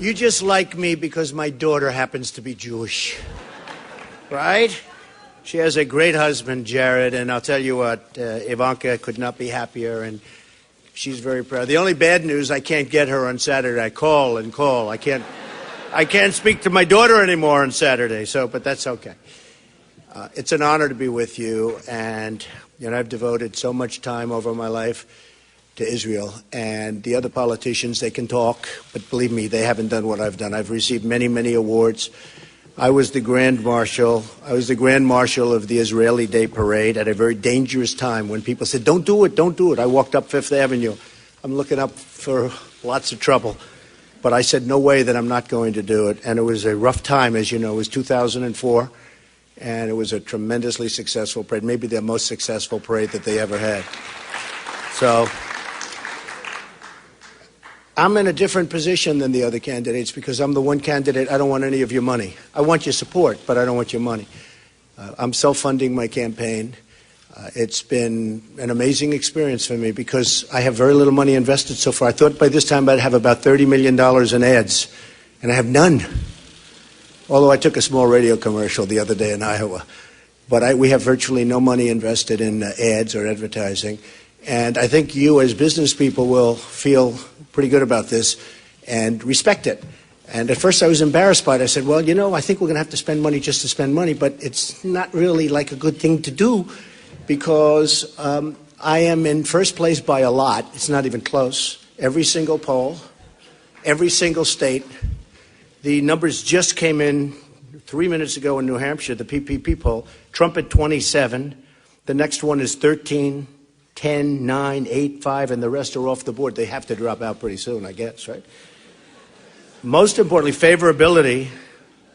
You just like me because my daughter happens to be Jewish, right? She has a great husband, Jared, and I'll tell you what, Ivanka could not be happier, and she's very proud. The only bad news, I can't get her on Saturday. I call and call. I can't speak to my daughter anymore on Saturday, but that's okay. It's an honor to be with you, and I've devoted so much time over my life to Israel, and the other politicians, they can talk, but believe me, they haven't done what I've done. I've received many, many awards. I was the Grand Marshal of the Israeli Day Parade at a very dangerous time when people said, don't do it, don't do it. I walked up Fifth Avenue. I'm looking up for lots of trouble. But I said, no way that I'm not going to do it. And it was a rough time, as you know. It was 2004, and it was a tremendously successful parade, maybe the most successful parade that they ever had. So I'm in a different position than the other candidates because I'm the one candidate. I don't want any of your money. I want your support, but I don't want your money. I'm self-funding my campaign. It's been an amazing experience for me because I have very little money invested so far. I thought by this time I'd have about $30 million in ads, and I have none. Although I took a small radio commercial the other day in Iowa. But we have virtually no money invested in ads or advertising. And I think you as business people will feel pretty good about this and respect it. And at first I was embarrassed by it. I said, well, I think we're going to have to spend money just to spend money, but it's not really like a good thing to do because I am in first place by a lot. It's not even close. Every single poll, every single state. The numbers just came in 3 minutes ago in New Hampshire, the PPP poll. Trump at 27. The next one is 13. 10, 9, 8, 5, and the rest are off the board. They have to drop out pretty soon, I guess, right? Most importantly, favorability.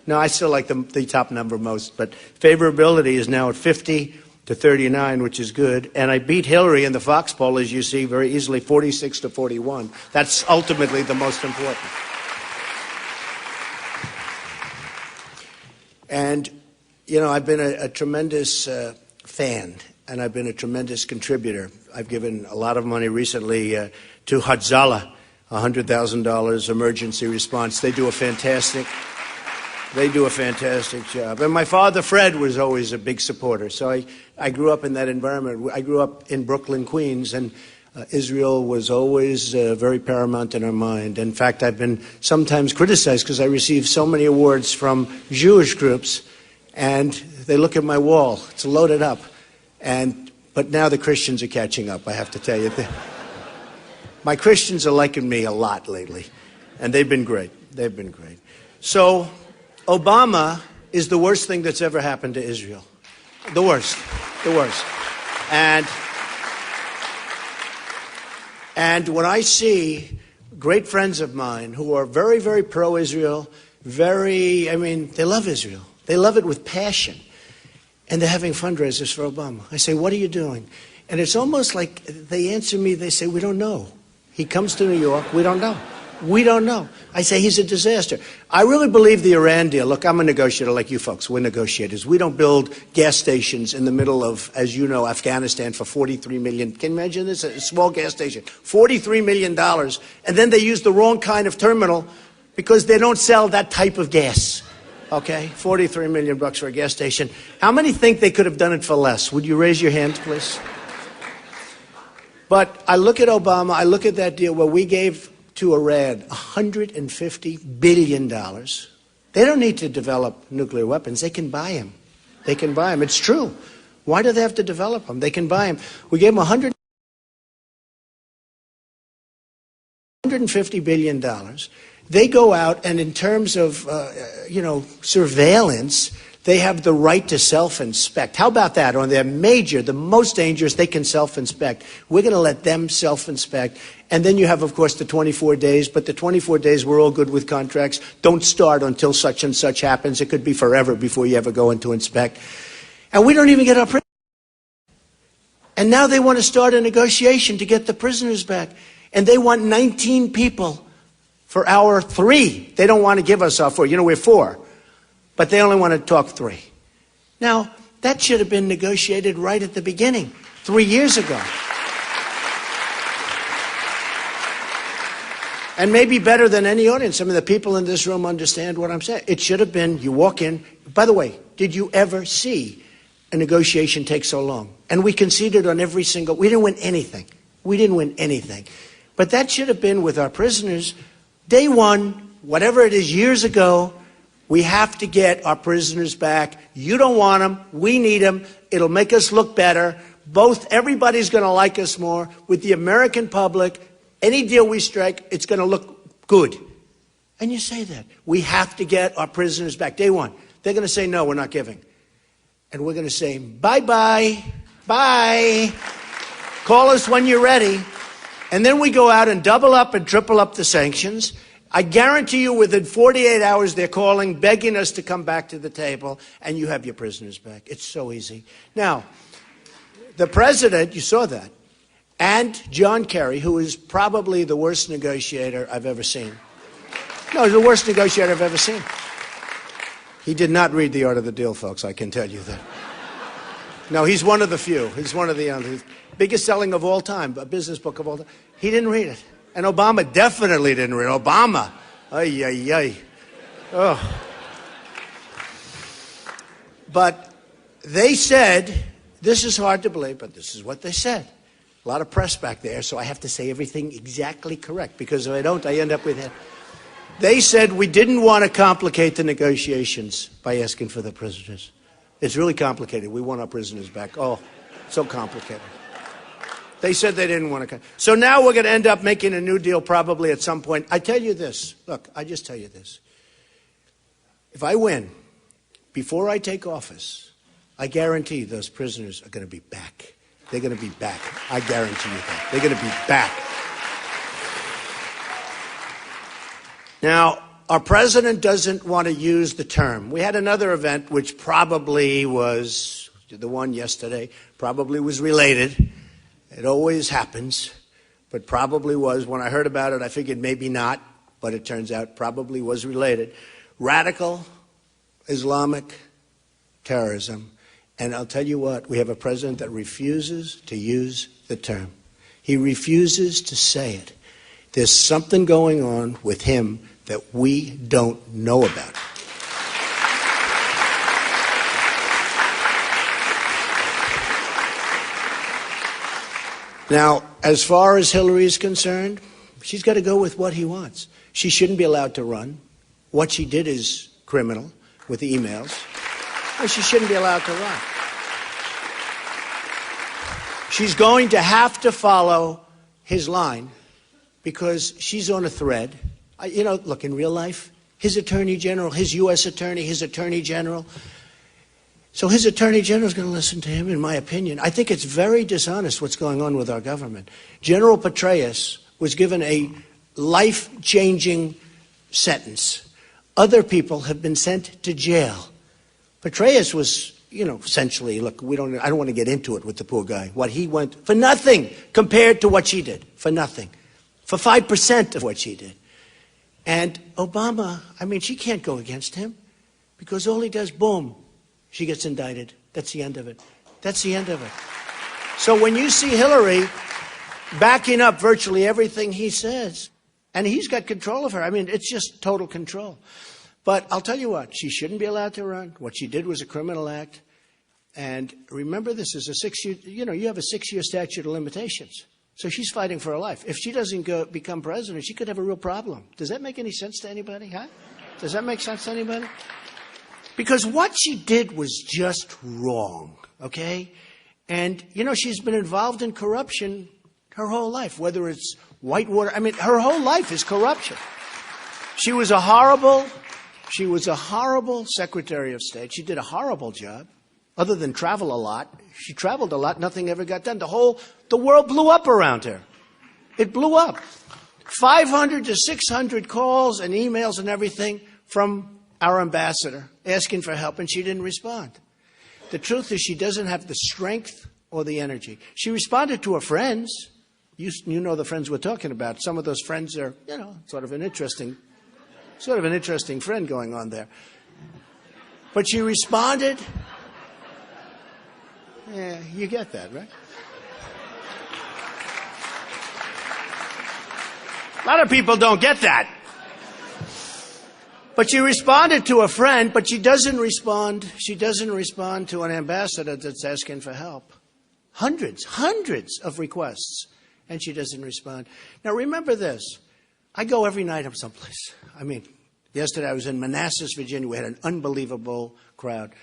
No, I still like the top number most, but favorability is now at 50 to 39, which is good. And I beat Hillary in the Fox poll, as you see, very easily, 46 to 41. That's ultimately the most important. And, I've been a tremendous fan. And I've been a tremendous contributor. I've given a lot of money recently to Hatzalah, $100,000 emergency response. They do a fantastic job. And my father, Fred, was always a big supporter. So I grew up in that environment. I grew up in Brooklyn, Queens, and Israel was always very paramount in our mind. In fact, I've been sometimes criticized because I receive so many awards from Jewish groups, and they look at my wall. It's loaded up. But now the Christians are catching up, I have to tell you. My Christians are liking me a lot lately, and they've been great. They've been great. So Obama is the worst thing that's ever happened to Israel. The worst. The worst. And when I see great friends of mine who are very, very pro-Israel, they love Israel. They love it with passion. And they're having fundraisers for Obama. I say, what are you doing? And it's almost like they answer me, they say, we don't know. He comes to New York, we don't know. We don't know. I say, he's a disaster. I really believe the Iran deal. Look, I'm a negotiator like you folks. We're negotiators. We don't build gas stations in the middle of, as you know, Afghanistan for $43 million. Can you imagine this? A small gas station. $43 million. And then they use the wrong kind of terminal because they don't sell that type of gas. Okay, $43 million for a gas station. How many think they could have done it for less? Would you raise your hands, please? But I look at Obama, I look at that deal where we gave to Iran $150 billion. They don't need to develop nuclear weapons. They can buy them. They can buy them. It's true. Why do they have to develop them? They can buy them. We gave them $150 billion. They go out, and in terms of, surveillance, they have the right to self-inspect. How about that? On their the most dangerous, they can self-inspect. We're going to let them self-inspect. And then you have, of course, the 24 days. But the 24 days, we're all good with contracts. Don't start until such and such happens. It could be forever before you ever go in to inspect. And we don't even get our prisoners. And now they want to start a negotiation to get the prisoners back. And they want 19 people for our 3. They don't want to give us our 4. We're 4. But they only want to talk 3. Now, that should have been negotiated right at the beginning, 3 years ago. And maybe better than any audience. I mean, the people in this room understand what I'm saying. It should have been, you walk in. By the way, did you ever see a negotiation take so long? And we conceded on every single, we didn't win anything. We didn't win anything. But that should have been with our prisoners. Day one, whatever it is, years ago, we have to get our prisoners back. You don't want them. We need them. It'll make us look better. Everybody's going to like us more. With the American public, any deal we strike, it's going to look good. And you say that. We have to get our prisoners back. Day one. They're going to say, no, we're not giving. And we're going to say, bye-bye, bye. Call us when you're ready. And then we go out and double up and triple up the sanctions. I guarantee you within 48 hours they're calling, begging us to come back to the table, and you have your prisoners back. It's so easy. Now, the president, you saw that, and John Kerry, who is probably the worst negotiator I've ever seen. No, he's the worst negotiator I've ever seen. He did not read The Art of the Deal, folks, I can tell you that. No, he's one of the few. He's one of the biggest selling of all time, a business book of all time. He didn't read it. And Obama definitely didn't read it. Obama. Ay, ay, ay. Oh. But they said, this is hard to believe, but this is what they said. A lot of press back there, so I have to say everything exactly correct, because if I don't, I end up with it. They said we didn't want to complicate the negotiations by asking for the prisoners. It's really complicated. We want our prisoners back. Oh, so complicated. They said they didn't want to. So now we're going to end up making a new deal probably at some point. I tell you this. Look, I just tell you this. If I win, before I take office, I guarantee those prisoners are going to be back. They're going to be back. I guarantee you that. They're going to be back. Now, our president doesn't want to use the term. We had another event which probably was, the one yesterday, probably was related. It always happens, but probably was. When I heard about it, I figured maybe not, but it turns out probably was related. Radical Islamic terrorism. And I'll tell you what, we have a president that refuses to use the term. He refuses to say it. There's something going on with him that we don't know about. Now, as far as Hillary is concerned, she's got to go with what he wants. She shouldn't be allowed to run. What she did is criminal with the emails. And she shouldn't be allowed to run. She's going to have to follow his line because she's on a thread. Look, in real life, his attorney general, his U.S. attorney, his attorney general. So his attorney general is going to listen to him, in my opinion. I think it's very dishonest what's going on with our government. General Petraeus was given a life-changing sentence. Other people have been sent to jail. Petraeus was, essentially, look, I don't want to get into it with the poor guy. What he went, for nothing compared to what she did. For nothing. For 5% of what she did. And Obama, she can't go against him because all he does, boom, she gets indicted. That's the end of it. That's the end of it. So when you see Hillary backing up virtually everything he says, and he's got control of her, it's just total control. But I'll tell you what, she shouldn't be allowed to run. What she did was a criminal act. And remember, this is a 6-year, you have a 6-year statute of limitations. So she's fighting for her life. If she doesn't become president, she could have a real problem. Does that make any sense to anybody? Huh? Does that make sense to anybody? Because what she did was just wrong, okay? And, she's been involved in corruption her whole life, whether it's Whitewater. Her whole life is corruption. She was a horrible Secretary of State. She did a horrible job. Other than travel a lot, she traveled a lot, nothing ever got done. The world blew up around her. It blew up. 500 to 600 calls and emails and everything from our ambassador asking for help, and she didn't respond. The truth is she doesn't have the strength or the energy. She responded to her friends. You know the friends we're talking about. Some of those friends are, sort of an interesting friend going on there. But she responded. Yeah, you get that, right? A lot of people don't get that. But she responded to a friend, but she doesn't respond to an ambassador that's asking for help. Hundreds of requests, and she doesn't respond. Now remember this, I go every night up someplace. I mean, yesterday I was in Manassas, Virginia. We had an unbelievable crowd.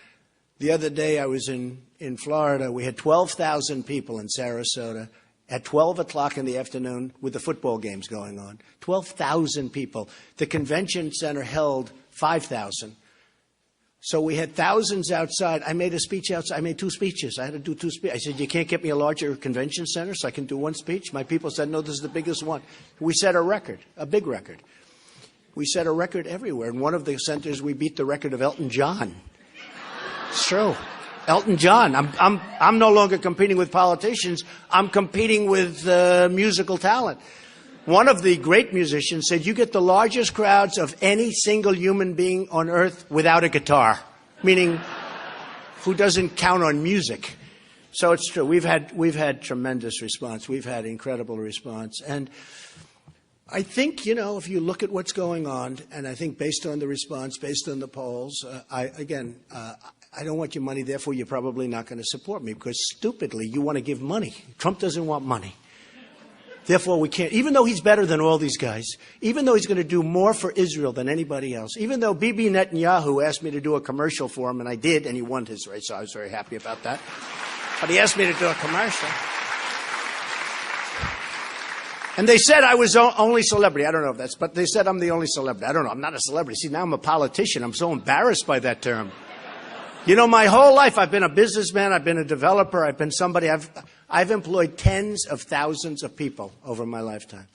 The other day I was in Florida. We had 12,000 people in Sarasota at 12 o'clock in the afternoon with the football games going on. 12,000 people. The convention center held 5,000. So we had thousands outside. I made a speech outside. I made 2 speeches. I had to do 2 speeches. I said, you can't get me a larger convention center so I can do 1 speech? My people said, no, this is the biggest one. We set a record, a big record. We set a record everywhere. In one of the centers, we beat the record of Elton John. It's true. Elton John. I'm no longer competing with politicians. I'm competing with musical talent. One of the great musicians said, you get the largest crowds of any single human being on earth without a guitar, meaning who doesn't count on music. So it's true. We've had tremendous response. We've had incredible response. And I think, you know, if you look at what's going on, and I think based on the response, based on the polls, I don't want your money, therefore you're probably not going to support me, because stupidly you want to give money. Trump doesn't want money. Therefore we can't, even though he's better than all these guys, even though he's going to do more for Israel than anybody else, even though Bibi Netanyahu asked me to do a commercial for him, and I did, and he won his race, so I was very happy about that. But he asked me to do a commercial. And they said I was only celebrity. I don't know if that's, but they said I'm the only celebrity. I don't know. I'm not a celebrity. See, now I'm a politician. I'm so embarrassed by that term. You know, my whole life I've been a businessman, I've been a developer, I've been somebody, I've employed tens of thousands of people over my lifetime.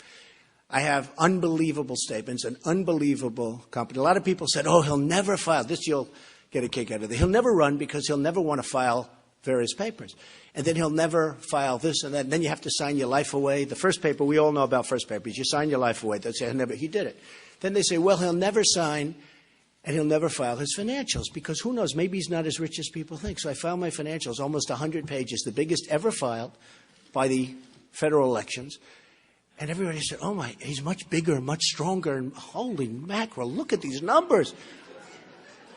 I have unbelievable statements, an unbelievable company. A lot of people said, oh, he'll never file. This you'll get a kick out of it. He'll never run because he'll never want to file various papers. And then he'll never file this and that. And then you have to sign your life away. The first paper, we all know about first papers. You sign your life away. They say, he did it. Then they say, well, he'll never sign and he'll never file his financials because who knows, maybe he's not as rich as people think. So I filed my financials, almost 100 pages, the biggest ever filed by the federal elections. And everybody said, oh my, he's much bigger, much stronger, and holy mackerel, look at these numbers.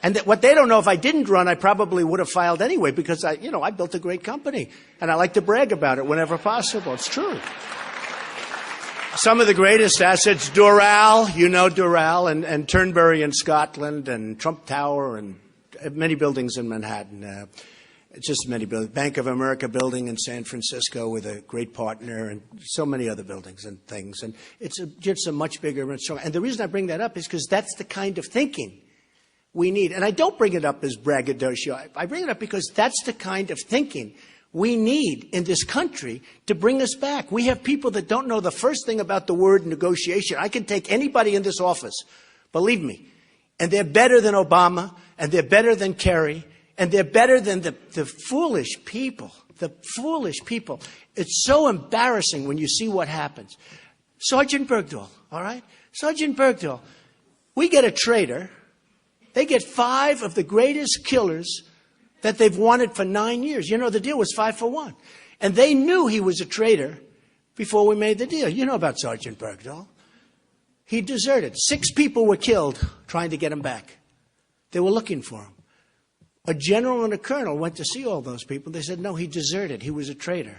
And what they don't know, if I didn't run, I probably would have filed anyway because I built a great company. And I like to brag about it whenever possible. It's true. Some of the greatest assets, Doral, you know Doral, and Turnberry in Scotland, and Trump Tower, and many buildings in Manhattan. Just many buildings. Bank of America building in San Francisco with a great partner, and so many other buildings and things. And it's just a much bigger, much stronger. And the reason I bring that up is because that's the kind of thinking we need. And I don't bring it up as braggadocio. I bring it up because that's the kind of thinking we need in this country to bring us back. We have people that don't know the first thing about the word negotiation. I can take anybody in this office, believe me, and they're better than Obama, and they're better than Kerry, and they're better than the foolish people. The foolish people. It's so embarrassing when you see what happens. Sergeant Bergdahl, all right? Sergeant Bergdahl, we get a traitor. They get 5 of the greatest killers that they've wanted for 9 years. You know, the deal was 5 for 1. And they knew he was a traitor before we made the deal. You know about Sergeant Bergdahl. He deserted. 6 people were killed trying to get him back. They were looking for him. A general and a colonel went to see all those people. They said, no, he deserted. He was a traitor.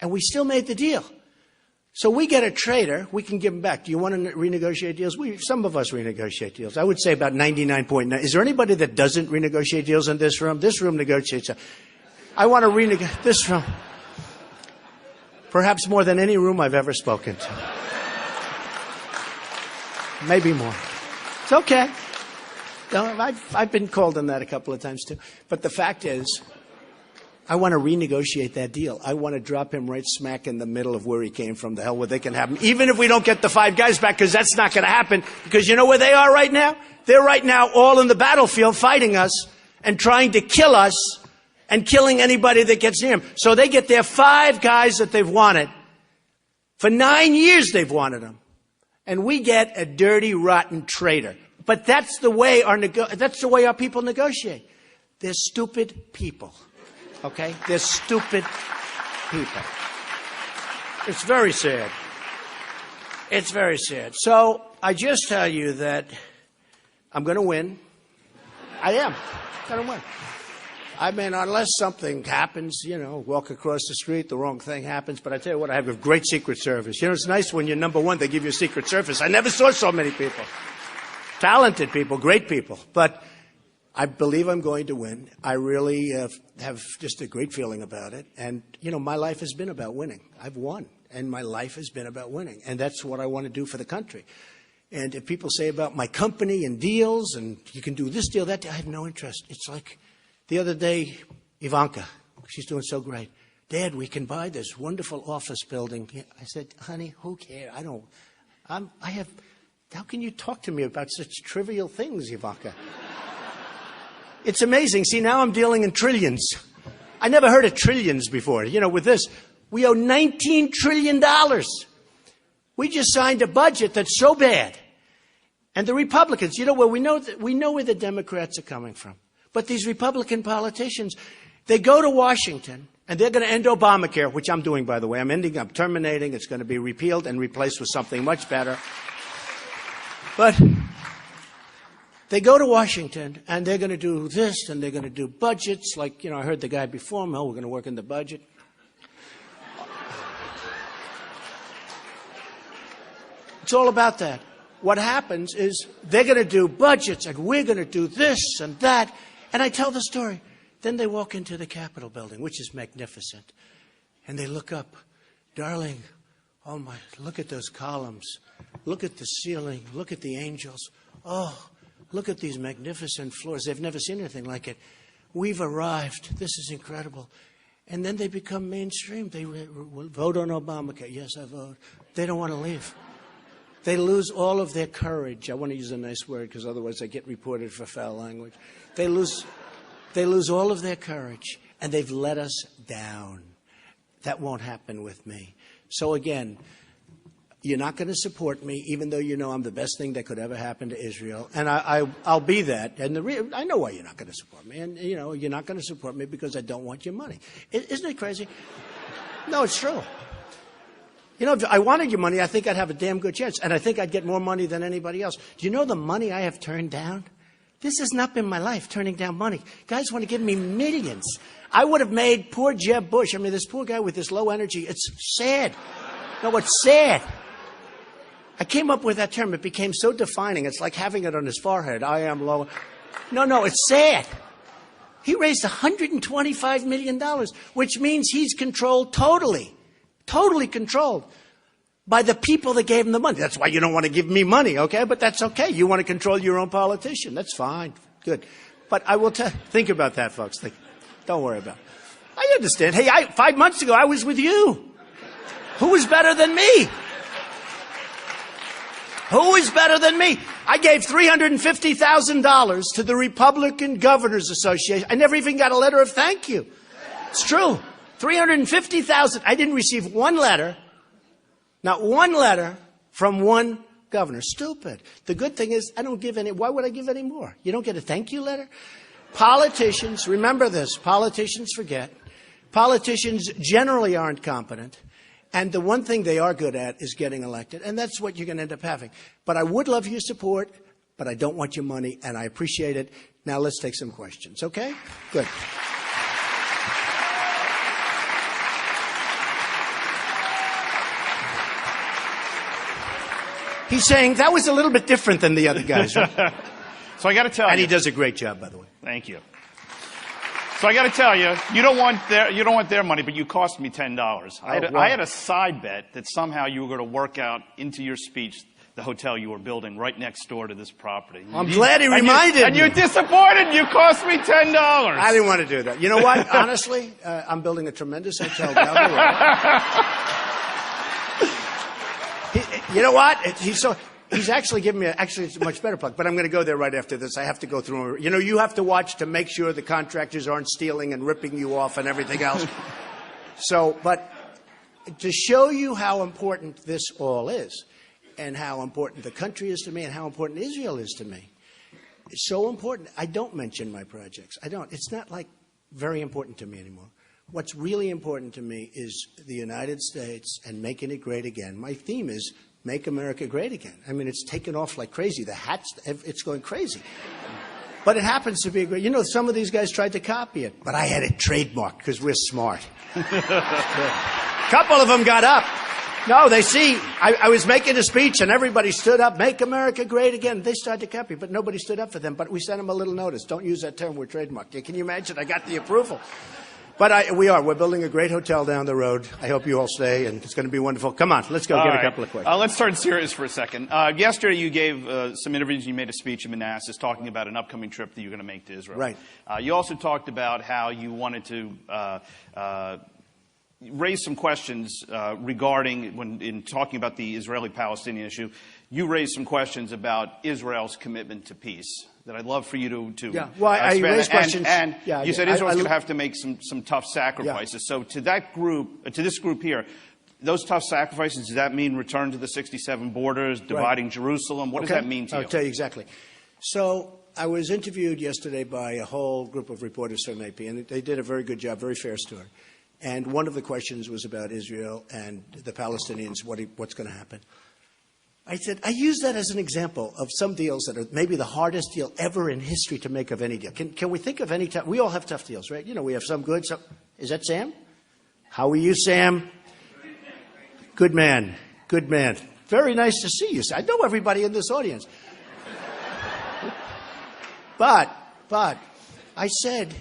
And we still made the deal. So we get a traitor, we can give him back. Do you want to renegotiate deals? Some of us renegotiate deals. I would say about 99.9. Is there anybody that doesn't renegotiate deals in this room? This room negotiates. I want to renegotiate this room. Perhaps more than any room I've ever spoken to. Maybe more. It's okay. I've been called on that a couple of times too. But the fact is, I want to renegotiate that deal. I want to drop him right smack in the middle of where he came from, the hell where they can have him, even if we don't get the 5 guys back, because that's not going to happen. Because you know where they are right now? They're right now all in the battlefield fighting us and trying to kill us and killing anybody that gets near them. So they get their 5 guys that they've wanted. For 9 years they've wanted them. And we get a dirty, rotten traitor. But that's the way our people negotiate. They're stupid people. Okay? They're stupid people. It's very sad. It's very sad. So I just tell you that I'm going to win. I am going to win. I mean, unless something happens, walk across the street, the wrong thing happens. But I tell you what, I have a great Secret Service. It's nice when you're number one, they give you a Secret Service. I never saw so many people. Talented people, great people. But I believe I'm going to win. I really have just a great feeling about it. And, my life has been about winning. I've won. And my life has been about winning. And that's what I want to do for the country. And if people say about my company and deals, and you can do this deal, that deal, I have no interest. It's like the other day, Ivanka, she's doing so great. Dad, we can buy this wonderful office building. I said, honey, who cares? How can you talk to me about such trivial things, Ivanka? It's amazing. See, now I'm dealing in trillions. I never heard of trillions before. With this, we owe $19 trillion. We just signed a budget that's so bad. And the Republicans, we know where the Democrats are coming from. But these Republican politicians, they go to Washington, and they're going to end Obamacare, which I'm doing, by the way. I'm terminating. It's going to be repealed and replaced with something much better. But they go to Washington, and they're going to do this, and they're going to do budgets. Like, I heard the guy before me, we're going to work in the budget. It's all about that. What happens is they're going to do budgets, and we're going to do this and that. And I tell the story. Then they walk into the Capitol building, which is magnificent. And they look up. Darling, oh my, look at those columns. Look at the ceiling. Look at the angels. Oh, look at these magnificent floors. They've never seen anything like it. We've arrived. This is incredible. And then they become mainstream. They vote on Obamacare. Yes, I vote. They don't want to leave. They lose all of their courage. I want to use a nice word because otherwise I get reported for foul language. They lose all of their courage, and they've let us down. That won't happen with me. So again, you're not going to support me, even though I'm the best thing that could ever happen to Israel, and I'll be that. And I know why you're not going to support me, and you're not going to support me because I don't want your money. Isn't it crazy? No, it's true. If I wanted your money, I think I'd have a damn good chance. And I think I'd get more money than anybody else. Do you know the money I have turned down? This has not been my life, turning down money. Guys want to give me millions. I would have made poor Jeb Bush. I mean, this poor guy with this low energy. It's sad. No, it's sad. I came up with that term. It became so defining. It's like having it on his forehead. I am low. No, it's sad. He raised $125 million, which means he's controlled totally controlled by the people that gave him the money. That's why you don't want to give me money, okay? But that's okay. You want to control your own politician. That's fine. Good. But I will think about that, folks. Don't worry about it. I understand. Hey, 5 months ago, I was with you. Who was better than me? Who is better than me? I gave $350,000 to the Republican Governors Association. I never even got a letter of thank you. It's true. $350,000. I didn't receive one letter, not one letter from one governor. Stupid. The good thing is I don't give any. Why would I give any more? You don't get a thank you letter? Politicians, remember this, politicians forget. Politicians generally aren't competent. And the one thing they are good at is getting elected. And that's what you're going to end up having. But I would love your support, but I don't want your money, and I appreciate it. Now let's take some questions, okay? Good. He's saying that was a little bit different than the other guys, right? So I got to tell you. And he does a great job, by the way. Thank you. So I got to tell you, you don't want their money, but you cost me $10. I had a side bet that somehow you were going to work out into your speech the hotel you were building right next door to this property. I'm glad he reminded me. And you're disappointed. You cost me $10. I didn't want to do that. You know what? Honestly, I'm building a tremendous hotel down the road. You know what? He's actually giving me it's a much better plug, but I'm going to go there right after this. I have to go through. You have to watch to make sure the contractors aren't stealing and ripping you off and everything else. But to show you how important this all is, and how important the country is to me, and how important Israel is to me, it's so important. I don't mention my projects. I don't. It's not like very important to me anymore. What's really important to me is the United States and making it great again. My theme is Make America Great Again. I mean, it's taken off like crazy. The hats, it's going crazy. But it happens to be a great, you know, some of these guys tried to copy it, but I had it trademarked because we're smart. A couple of them got up. No, they see, I was making a speech and everybody stood up, make America great again. They started to copy, but nobody stood up for them. But we sent them a little notice. Don't use that term, we're trademarked. Can you imagine? I got the approval. But we're building a great hotel down the road. I hope you all stay, and it's going to be wonderful. Come on, let's go get a couple of questions. Let's turn serious for a second. Yesterday you gave some interviews, you made a speech in Manassas talking about an upcoming trip that you're going to make to Israel. Right. You also talked about how you wanted to raise some questions regarding, when in talking about the Israeli-Palestinian issue, you raised some questions about Israel's commitment to peace that I'd love for you to yeah. Well, I raised questions. And you said Israel's going to have to make some tough sacrifices. Yeah. So to that group, to this group here, those tough sacrifices, does that mean return to the 67 borders, dividing Jerusalem? What does that mean to you? I'll tell you exactly. So I was interviewed yesterday by a whole group of reporters from AP, and they did a very good job, very fair story. And one of the questions was about Israel and the Palestinians, what's going to happen. I said, I use that as an example of some deals that are maybe the hardest deal ever in history to make of any deal. Can we think of any time? We all have tough deals, right? You know, we have some good. Some, is that Sam? How are you, Sam? Good man. Good man. Very nice to see you. I know everybody in this audience. But I said,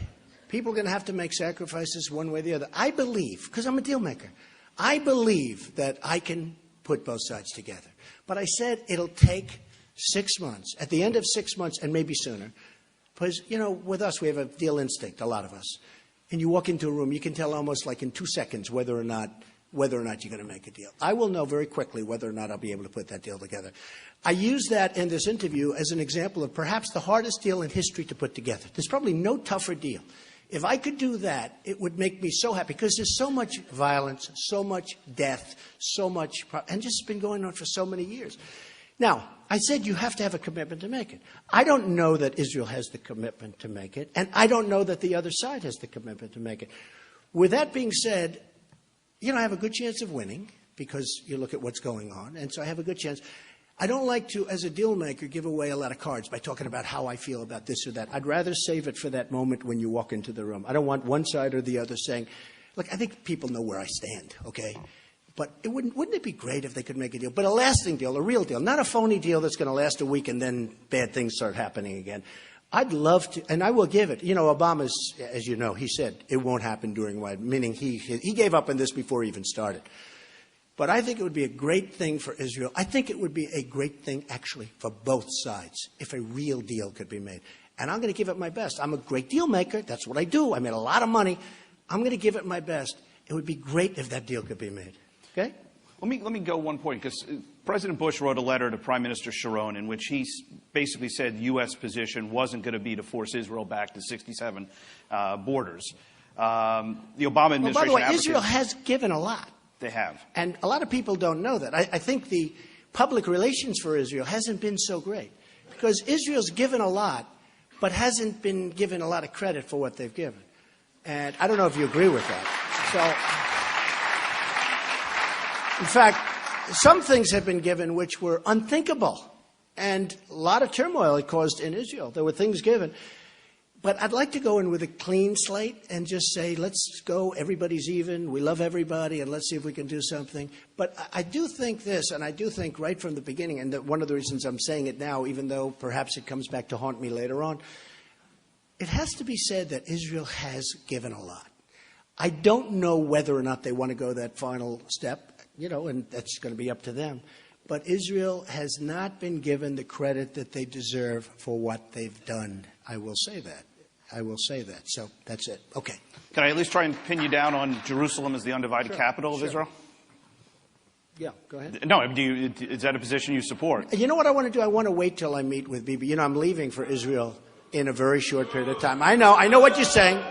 people are going to have to make sacrifices one way or the other. I believe, because I'm a deal maker, I believe that I can put both sides together. But I said it'll take 6 months. At the end of 6 months, and maybe sooner, because, you know, with us, we have a deal instinct, a lot of us. And you walk into a room, you can tell almost like in 2 seconds whether or not you're going to make a deal. I will know very quickly whether or not I'll be able to put that deal together. I use that in this interview as an example of perhaps the hardest deal in history to put together. There's probably no tougher deal. If I could do that, it would make me so happy, because there's so much violence, so much death, so much, and just been going on for so many years. Now, I said you have to have a commitment to make it. I don't know that Israel has the commitment to make it, and I don't know that the other side has the commitment to make it. With that being said, you know, I have a good chance of winning, because you look at what's going on, and so I have a good chance. I don't like to, as a deal maker, give away a lot of cards by talking about how I feel about this or that. I'd rather save it for that moment when you walk into the room. I don't want one side or the other saying, look, I think people know where I stand, okay? But wouldn't it be great if they could make a deal? But a lasting deal, a real deal, not a phony deal that's going to last a week and then bad things start happening again. I'd love to, and I will give it. You know, Obama's, as you know, he said it won't happen during my, meaning he gave up on this before he even started. But I think it would be a great thing for Israel. I think it would be a great thing, actually, for both sides, if a real deal could be made. And I'm going to give it my best. I'm a great deal maker. That's what I do. I made a lot of money. I'm going to give it my best. It would be great if that deal could be made. Okay? Let me go one point, because President Bush wrote a letter to Prime Minister Sharon in which he basically said the U.S. position wasn't going to be to force Israel back to 67 borders. The Obama administration... By the way, Israel has given a lot. They have. And a lot of people don't know that. I think the public relations for Israel hasn't been so great, because Israel's given a lot, but hasn't been given a lot of credit for what they've given. And I don't know if you agree with that. So, in fact, some things have been given which were unthinkable, and a lot of turmoil it caused in Israel. There were things given. But I'd like to go in with a clean slate and just say, let's go, everybody's even, we love everybody, and let's see if we can do something. But I do think this, and I do think right from the beginning, and that one of the reasons I'm saying it now, even though perhaps it comes back to haunt me later on, it has to be said that Israel has given a lot. I don't know whether or not they want to go that final step, you know, and that's going to be up to them. But Israel has not been given the credit that they deserve for what they've done. I will say that. I will say that. So that's it. Okay. Can I at least try and pin you down on Jerusalem as the undivided capital of Israel? Yeah, go ahead. No, is that a position you support? You know what I want to do? I want to wait till I meet with Bibi. You know, I'm leaving for Israel in a very short period of time. I know what you're saying.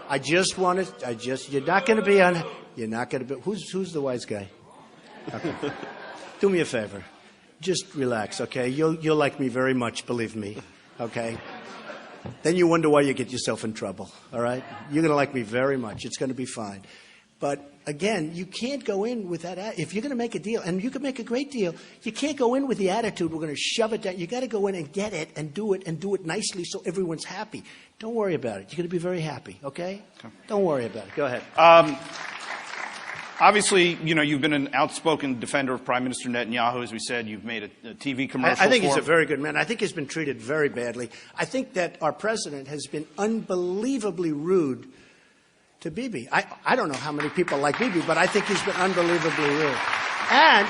I just want to, you're not going to be on, you're not going to be, who's the wise guy? Okay. Do me a favor. Just relax, okay? You'll like me very much, believe me, okay? Then you wonder why you get yourself in trouble, all right? You're going to like me very much. It's going to be fine. But again, you can't go in with that. If you're going to make a deal, and you can make a great deal, you can't go in with the attitude, we're going to shove it down. You got to go in and get it and do it nicely so everyone's happy. Don't worry about it. You're going to be very happy, okay? Don't worry about it. Go ahead. Obviously, you've been an outspoken defender of Prime Minister Netanyahu. As we said, you've made a TV commercial. I think he's a very good man. I think he's been treated very badly. I think that our president has been unbelievably rude to Bibi. I don't know how many people like Bibi, but I think he's been unbelievably rude. And,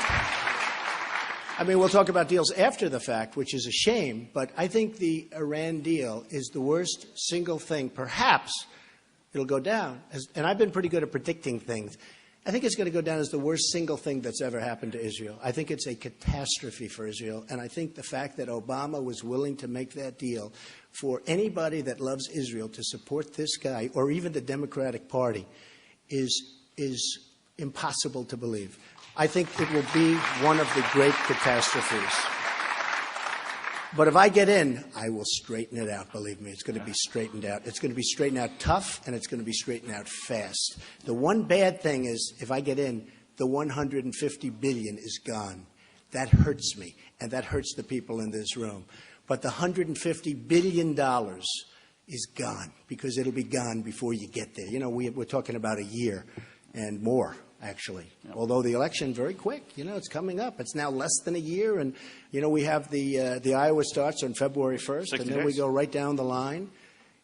I mean, we'll talk about deals after the fact, which is a shame, but I think the Iran deal is the worst single thing. Perhaps it'll go down, and I've been pretty good at predicting things. I think it's going to go down as the worst single thing that's ever happened to Israel. I think it's a catastrophe for Israel, and I think the fact that Obama was willing to make that deal for anybody that loves Israel to support this guy, or even the Democratic Party, is impossible to believe. I think it will be one of the great catastrophes. But if I get in, I will straighten it out, believe me. It's going to be straightened out. It's going to be straightened out tough, and it's going to be straightened out fast. The one bad thing is, if I get in, the $150 billion is gone. That hurts me, and that hurts the people in this room. But the $150 billion is gone, because it'll be gone before you get there. We're talking about a year and more, actually. Yep. Although the election very quick, it's coming up. It's now less than a year, and we have the Iowa starts on February 1st, and then we go right down the line,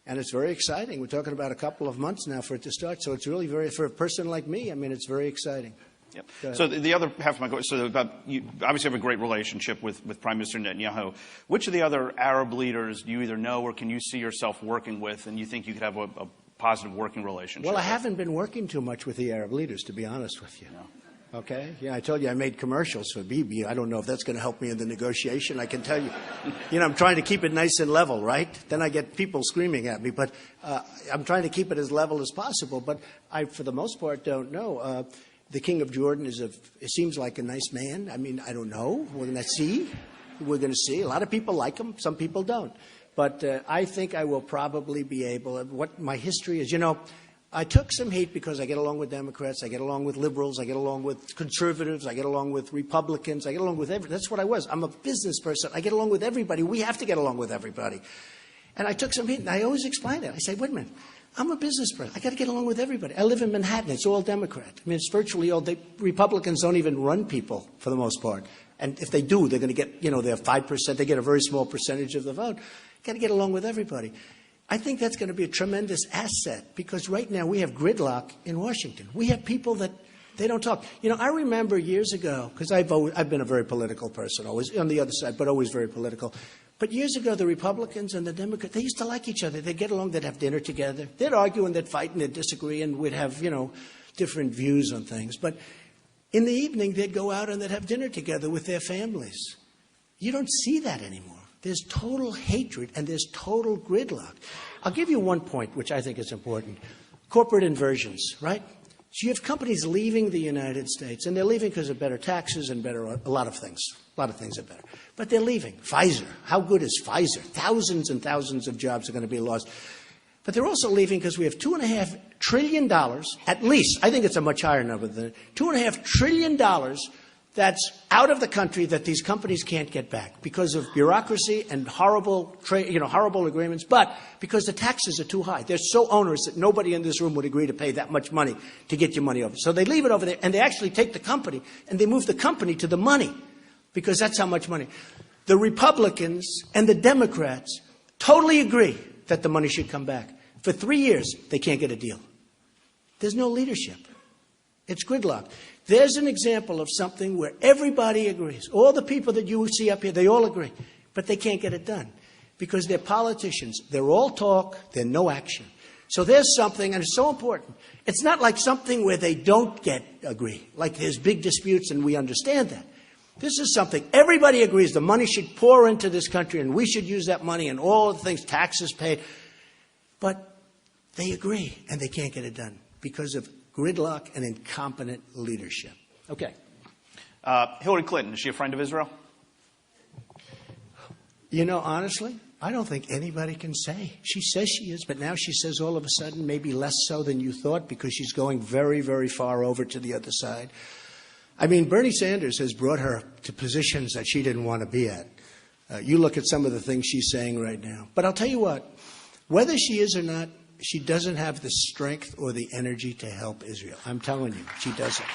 and it's very exciting. We're talking about a couple of months now for it to start, so it's really for a person like me, I mean, it's very exciting. Yep. So the other half of my question, you obviously have a great relationship with Prime Minister Netanyahu. Which of the other Arab leaders do you either know or can you see yourself working with, and you think you could have a positive working relationship? Well, I haven't been working too much with the Arab leaders, to be honest with you. No. Okay? Yeah, I told you I made commercials for Bibi. I don't know if that's going to help me in the negotiation. I can tell you, I'm trying to keep it nice and level, right? Then I get people screaming at me. But I'm trying to keep it as level as possible. But I, for the most part, don't know. The King of Jordan it seems like a nice man. I mean, I don't know. We're going to see. We're going to see. A lot of people like him. Some people don't. But I think I will probably be able. What my history is, I took some heat because I get along with Democrats, I get along with liberals, I get along with conservatives, I get along with Republicans, I get along with that's what I was. I'm a business person. I get along with everybody. We have to get along with everybody. And I took some heat, and I always explain it. I say, wait a minute. I'm a business person. I got to get along with everybody. I live in Manhattan. It's all Democrat. I mean, it's virtually all. Republicans don't even run people for the most part. And if they do, they're going to get, they're 5%. They get a very small percentage of the vote. Got to get along with everybody. I think that's going to be a tremendous asset because right now we have gridlock in Washington. We have people that they don't talk. I remember years ago, because I've been a very political person, always on the other side, but always very political. But years ago, the Republicans and the Democrats, they used to like each other. They'd get along. They'd have dinner together. They'd argue and they'd fight and they'd disagree and we'd have, different views on things. But in the evening, they'd go out and they'd have dinner together with their families. You don't see that anymore. There's total hatred and there's total gridlock. I'll give you one point, which I think is important. Corporate inversions, right? So you have companies leaving the United States, and they're leaving because of better taxes and a lot of things. A lot of things are better. But they're leaving. Pfizer. How good is Pfizer? Thousands and thousands of jobs are going to be lost. But they're also leaving because we have $2.5 trillion, at least. I think it's a much higher number than $2.5 trillion that's out of the country that these companies can't get back because of bureaucracy and horrible agreements, but because the taxes are too high. They're so onerous that nobody in this room would agree to pay that much money to get your money over. So they leave it over there, and they actually take the company, and they move the company to the money because that's how much money. The Republicans and the Democrats totally agree that the money should come back. For 3 years, they can't get a deal. There's no leadership. It's gridlock. There's an example of something where everybody agrees. All the people that you see up here, they all agree. But they can't get it done because they're politicians. They're all talk. They're no action. So there's something, and it's so important. It's not like something where they don't agree, like there's big disputes, and we understand that. This is something everybody agrees the money should pour into this country, and we should use that money and all the things, taxes paid. But they agree, and they can't get it done because of gridlock and incompetent leadership. Okay. Hillary Clinton, is she a friend of Israel? Honestly, I don't think anybody can say. She says she is, but now she says all of a sudden, maybe less so than you thought, because she's going very, very far over to the other side. I mean, Bernie Sanders has brought her to positions that she didn't want to be at. You look at some of the things she's saying right now. But I'll tell you what, whether she is or not, she doesn't have the strength or the energy to help Israel. I'm telling you, she doesn't.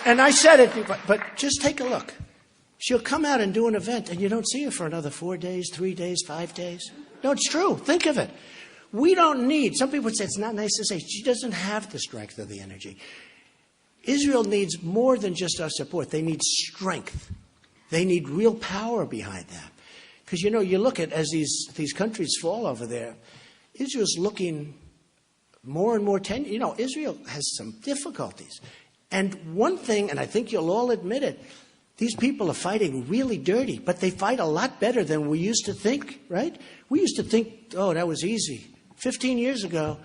And I said it, but just take a look. She'll come out and do an event, and you don't see her for another 4 days, 3 days, 5 days. No, it's true. Think of it. We don't need, some people would say it's not nice to say, she doesn't have the strength or the energy. Israel needs more than just our support. They need strength. They need real power behind them. Because, you know, you look at, as these countries fall over there, Israel's looking more and more tenuous. You know, Israel has some difficulties. And one thing, and I think you'll all admit it, these people are fighting really dirty, but they fight a lot better than we used to think, right? We used to think, oh, that was easy. 15 years ago,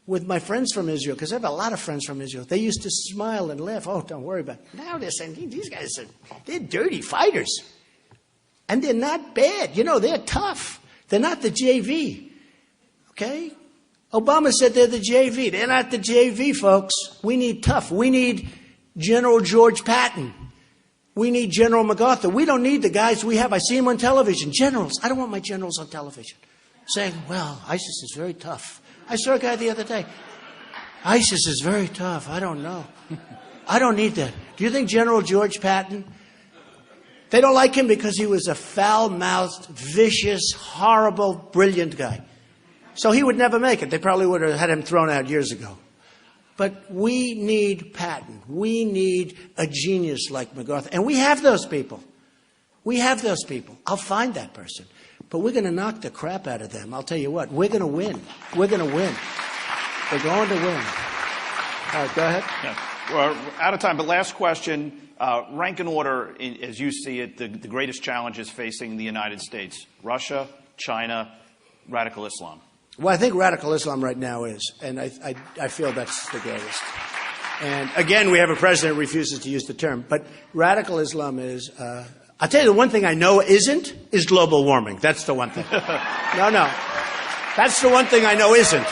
with my friends from Israel, because I have a lot of friends from Israel, they used to smile and laugh. Oh, don't worry about it. Now they're saying, these guys they're dirty fighters. And they're not bad. You know, they're tough. They're not the JV. Okay? Obama said they're the JV. They're not the JV, folks. We need tough. We need General George Patton. We need General MacArthur. We don't need the guys we have. I see them on television. Generals. I don't want my generals on television saying, well, ISIS is very tough. I saw a guy the other day. ISIS is very tough. I don't know. I don't need that. Do you think General George Patton, they don't like him because he was a foul-mouthed, vicious, horrible, brilliant guy. So he would never make it. They probably would have had him thrown out years ago. But we need Patton. We need a genius like MacArthur. And we have those people. We have those people. I'll find that person. But we're going to knock the crap out of them. I'll tell you what, we're going to win. We're going to win. We're going to win. All right, go ahead. Yeah. We're out of time, but last question. Rank and order, as you see it, the greatest challenges facing the United States. Russia, China, radical Islam. Well, I think radical Islam right now is, and I feel that's the greatest. And again, we have a president who refuses to use the term, but radical Islam is, I'll tell you the one thing I know isn't, is global warming. That's the one thing. No. That's the one thing I know isn't.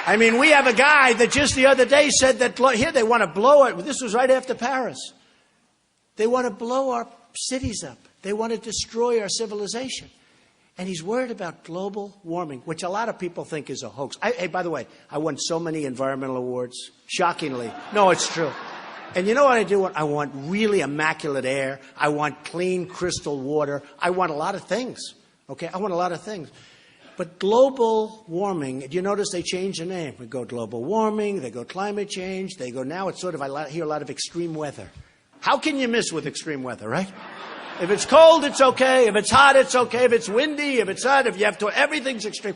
I mean, we have a guy that just the other day said that, here they want to blow it. This was right after Paris. They want to blow our cities up. They want to destroy our civilization. And he's worried about global warming, which a lot of people think is a hoax. Hey, by the way, I won so many environmental awards. Shockingly. No, it's true. And you know what I do? I want really immaculate air. I want clean, crystal water. I want a lot of things. Okay? I want a lot of things. But global warming, do you notice they changed the name? We go global warming, they go climate change, they go now it's sort of, I hear a lot of extreme weather. How can you miss with extreme weather, right? If it's cold, it's okay. If it's hot, it's okay. If it's windy, if it's hot, if you have to, everything's extreme.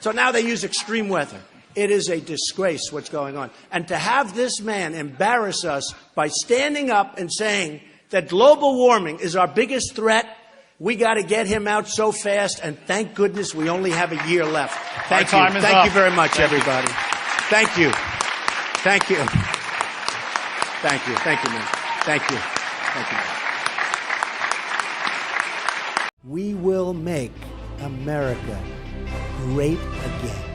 So now they use extreme weather. It is a disgrace what's going on. And to have this man embarrass us by standing up and saying that global warming is our biggest threat, we got to get him out so fast. And thank goodness we only have a year left. Thank you. Thank you very much, everybody. Thank you. Thank you. Thank you. Thank you, man. Thank you. Thank you. We will make America great again.